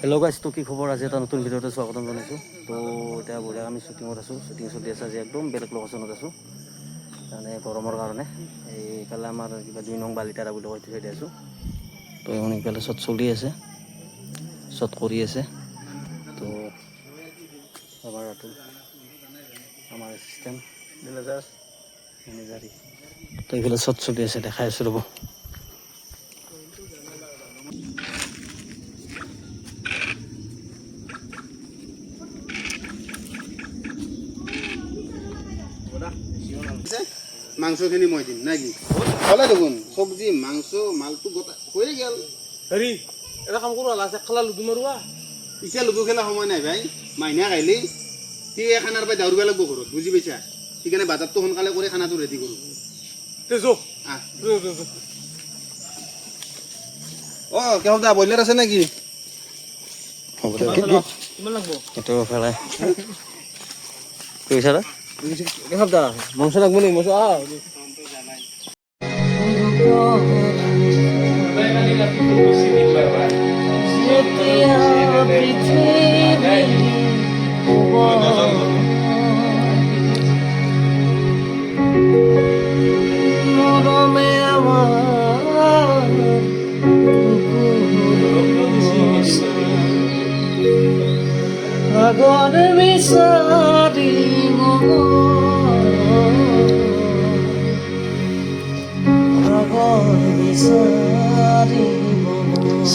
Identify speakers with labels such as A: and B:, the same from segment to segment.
A: Hello' গাইছ, তো কি খবৰ? আজি এটা নতুন ভিডিঅ'তে স্বাগতম জনাইছোঁ। তো এতিয়া বঢ়িয়া আমি শ্বুটিঙত আছোঁ, শ্বুটিং চলি আছে। আজি একদম বেলেগ লোকেশ্যনত আছোঁ, মানে গৰমৰ কাৰণে। এইফালে আমাৰ কিবা 2 নং বালিতাৰা বুলি কৈ থৈ আছোঁ। তো এখন ইফালে শ্বট চলি আছে, শ্বট কৰি আছে। তো আমাৰ এইটো আমাৰ এছিষ্টেণ্ট মেনেজাৰী। তো এইফালে শ্বট চলি আছে, দেখাই আছোঁ ৰ'ব।
B: মাংসখিনি মই দিম নাকি হলে দেখোন চব্জি মাংস মালটো গোটা হয়ে গেল।
C: হেৰি এটা কাম কৰোঁ, লাষ্ট খালা লুডু মাৰোৱা।
B: এতিয়া লুডু খেলা সময় নাই ভাই, মাইনা খাইলি সি খানাৰ পৰা দাউৰিব লাগিব ঘৰত, বুজি পাইছা? সেইকাৰণে বাজাৰটো সোনকালে কৰি খানাটো ৰেডি কৰোঁ। কেহল দা ব্ৰইলাৰ আছে নেকি?
A: হ'ব দে,
C: কিমান লাগব?
A: এইটো পেলাই কৈছা দা
C: এসপ্তাহ মাংস লাগব নি? মাংস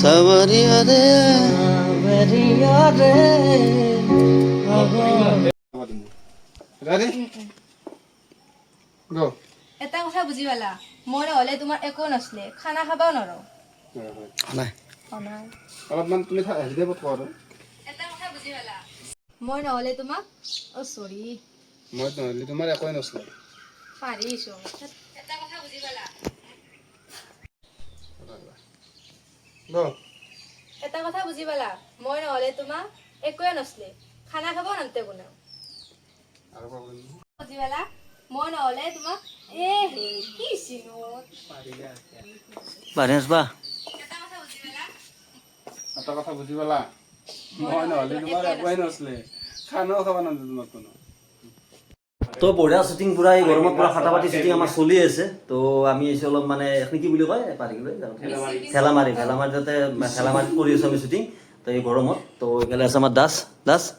A: Sabaria de
B: Ready? Go.
D: এটা কথা বুজি পালা, মই নহ'লে তোমাৰ একো নচলে, খানা খাবাও নোৱাৰো।
A: নাই
B: অলপমান তুমি হেৰি দিব কোৱা।
D: এটা কথা বুজি পালা, মই নহ'লে তোমাক চৰি
B: মই নহ'লে তোমাৰ একোৱে নচলে।
D: পাৰিছো। এটা কথা বুজি পালা,
B: Go.
D: এটা কথা বুজি পালা, মই নহ'লে তোমাক একোৱে নচলে, খানা খাবাও নামতে কোনেও।
B: আৰু প্ৰব্লেম
D: বুজি পালা, মই নহ'লে তোমাক কি চিনত
A: বাঢ়িয়াছ বা
D: এটা কথা বুজি
B: এটা কথা বুজি
D: পালা,
B: পালা, মই নহ'লে তোমাৰ একোৱে নচলে, খানাও খাব নামতে তোমাক কোনো।
A: তো বঢ়িয়া শ্বুটিং পুৰা এই গৰমত পুৰা ফাটাফাটি শ্বুটিং আমাৰ চলি আছে। তো আমি আহিছোঁ অলপ মানে এখন কি বুলি কয় পাৰি লৈ ঠেলামাৰি ঠেলামাৰিত কৰি আছোঁ আমি শ্বুটিং। তো এই গৰমত তো এইফালে আছে আমাৰ দাস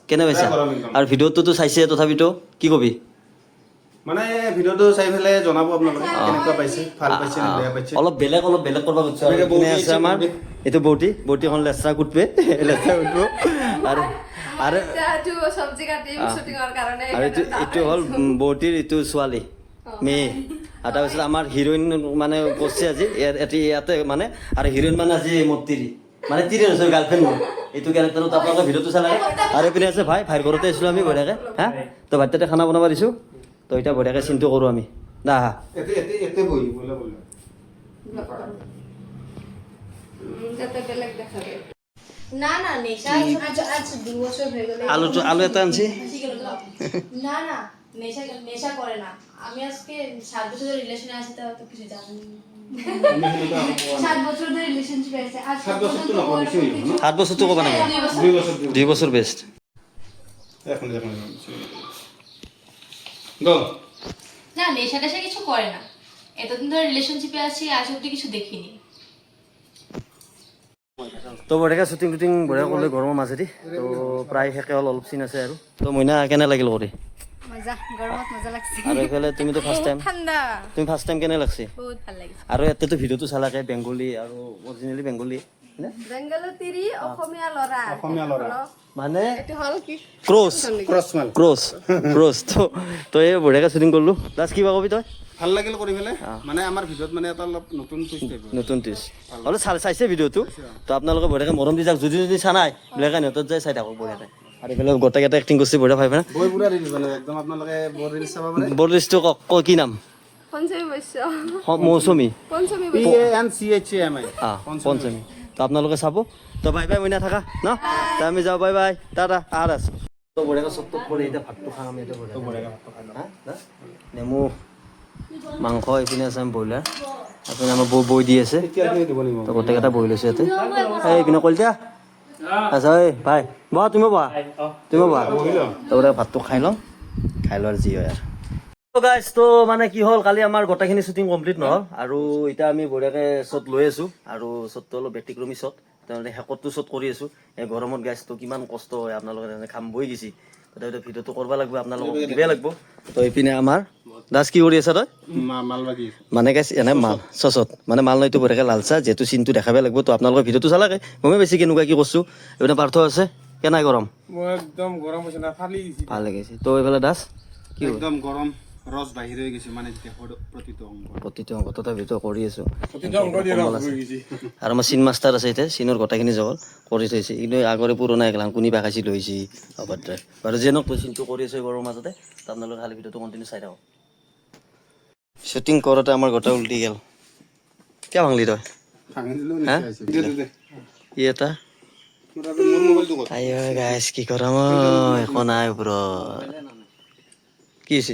A: কেনে পাইছা? আৰু ভিডিঅ'টোতো চাইছে, তথাপিতো কি কবি?
B: মানে ভিডিঅ'টো চাই পেলাই জনাব আপোনালোকে কেনেকুৱা পাইছে, ভাল পাইছে নে বেয়া পাইছে।
A: অলপ বেলেগ কৰিব খুজিছোঁ। আৰু এইপিনে আছে আমাৰ এইটো বৌটি এখন লেচৰা কুটবে লেচৰা কুটব। আৰু এইটো হ'ল বৌটিৰ এইটো ছোৱালী মেয়ে। আৰু তাৰপিছত আমাৰ হিৰইন মানে পঢ়ছে আজি ইয়াতে মানে, আৰু হিৰইন মানে আজি মোৰ তিৰি মানে তিৰি হৈছে গাৰ্লফ্ৰেণ্ড মোৰ এইটো কেৰেক্টাৰত আপোনালোকে ভিডিঅ'টো চালে। আৰু এইপিনে আছে ভাইৰ ঘৰতে আছিলোঁ আমি বঢ়িয়াকৈ। হা, তো ভাই তাতে খানা বনাব দিছোঁ। তো এতিয়া বঢ়িয়াকৈ চিন্তা কৰোঁ আমি দা হা
D: না না নেশা আজ 2 বছর হয়ে গেল।
A: আলু এটা আনছি।
D: না না নেশা করে না। আমি আজকে 7 বছর ধরে রিলেশনে আছি, তাও তো কিছু জানি না। 7 বছর ধরে রিলেশনশিপে আছে। আজ
B: 7 বছর তো না, বেশি হইল না?
A: 7 বছর তো কবা না, 2 বছর বেস্ট।
B: এখন গো
D: না নেশা টেশা কিছু করে না। এতদিন ধরে রিলেশনশিপে আছি, আজ অব্দি কিছু দেখিনি।
A: তো বঢ়িয়াকৈ শ্বুটিং বঢ়িয়া কৰিলে গৰমৰ মাজেদি। তো প্ৰায় শেষে হ'ল, অলপ চিন আছে আৰু। তো মইনা কেনে লাগিল কৰি?
D: মজা, গৰমত মজা লাগছে।
A: আৰু এইফালে তুমিতো ফাৰ্ষ্ট টাইম,
D: ঠাণ্ডা
A: তুমি ফাৰ্ষ্ট টাইম কেনে লাগছে?
D: বহুত ভাল লাগিছে।
A: আৰু ইয়াতেতো ভিডিঅ'টো চালাকে বেংগলী আৰু অৰিজিনেলি বেংগলী
D: বেংগলৰ তিৰি অসমীয়া ল'ৰা
A: মানে
D: এইটো হ'ল কি
A: ক্ৰছ। তো এই বঢ়িয়াকৈ শ্বুটিং কৰিলোঁ। প্লাছ কিবা কবি তই?
B: ভাল লাগিল কৰি পেলাই, মানে আমাৰ ভিডিঅ'ত মানে এটা অলপ নতুন টুইষ্ট আহিব।
A: নতুন টিষ্ট অলপ চাইছে ভিডিঅ'টো। তো আপোনালোকে বঢ়িয়াকৈ মৰম দি যাওক। যদি চা নাই বেলেগ সিহঁতত যাই চাই থাকক বঢ়িয়াকৈ। আৰু এইফালে গোটেইকেইটা এক্টিং কৰিছে বঢ়িয়া ভাই না।
B: বই পুৰা ৰিলিজ মানে একদম আপোনালোকে বৰ ৰিলিজ চাব পাৰে।
A: বৰ লিষ্টটো ক কি নাম? মৌচুমী
B: PANCHAMI
A: পঞ্চমী। তো আপোনালোকে চাব। তো বাই বাই মইনা থাকা ন, তো আমি যাওঁ। Bye bye, Tata. আছে তো বঢ়িয়াকৈ চব কৰি এতিয়া ভাতটো খাম আমি। এতিয়া বঢ়িয়া নেমু মাংস এইপিনে আছে ব্ৰইলাৰ, এইপিনে আমাৰ বৈ দি আছে। তো গোটেইকেইটা বহি লৈছে ইয়াতে। এইপিনে কলিতা আচ্ছা এই ভাই বহা তুমি বহা তুমি বহা তাৰপৰা ভাতটো খাই লওঁ খাই লোৱাৰ যি হয় আৰু গাইজ তো মানে কি হ'ল কালি আমাৰ গোটেইখিনি শ্বুটিং কমপ্লিট নহ'ল আৰু এতিয়া আমি বঢ়িয়াকৈ শ্বট লৈ আছোঁ আৰু শ্বটটো অলপ ব্যতিক্ৰমী শ্বট তাৰমানে শেষতটো শ্বট কৰি আছোঁ এই গৰমত গাইজটো কিমান কষ্ট হয় আপোনালোকে তেনেকৈ খাম বৈ গৈছে তথাপিতো ভিডিঅ'টো কৰিব লাগিব আপোনালোকক দিবই লাগিব তো এইপিনে আমাৰ দাস কি কৰি আছা তই মানে গাইজ এনে মাল চচত মানে মাল নৈটো বঢ়িয়াকৈ লালচা যিহেতু চিনটো দেখাবই লাগিব তো আপোনালোকে ভিডিঅ'টো চালাকে গমেই বেছি কেনেকুৱা কি কৰিছোঁ এইপিনে পাৰ্থ আছে কেনাই গৰম
C: মই একদম গৰম হৈছে না ফালি গৈছে
A: ভাল লাগিছে তো এইফালে দাস কি
B: একদম গৰম ৰস বাহিৰ হৈ গৈছে মানে দেহৰ প্ৰতিটো অংগ
A: প্ৰতিটো অংগ তথাপিতো কৰি আছোঁ
C: প্ৰতিটো অংগ দিয়ে ৰস হৈ গৈছে
A: আৰু আমাৰ চিন মাষ্টাৰ আছে এতিয়া চিনৰ গোটেইখিনি জগল কৰি থৈছে কিন্তু আগৰে পুৰণা এগলান কোনি বাকাইছি লৈছে অভদ্ৰাই বাৰু যেনক তই চিনটো কৰি আছোঁ গৰমৰ মাজতে আপোনালোকে খালি ভিডিঅ'টো কণ্টিনিউ চাই থাকক শ্বুটিং কৰোঁতে আমাৰ গোটেই উল্টি গ'ল কিয় ভাঙলি তই হা ই এটা
B: মোৰ মোবাইলটো ক'ত
A: আই গাইছ কি কৰা মই একো নাই ওপৰত কি হৈছে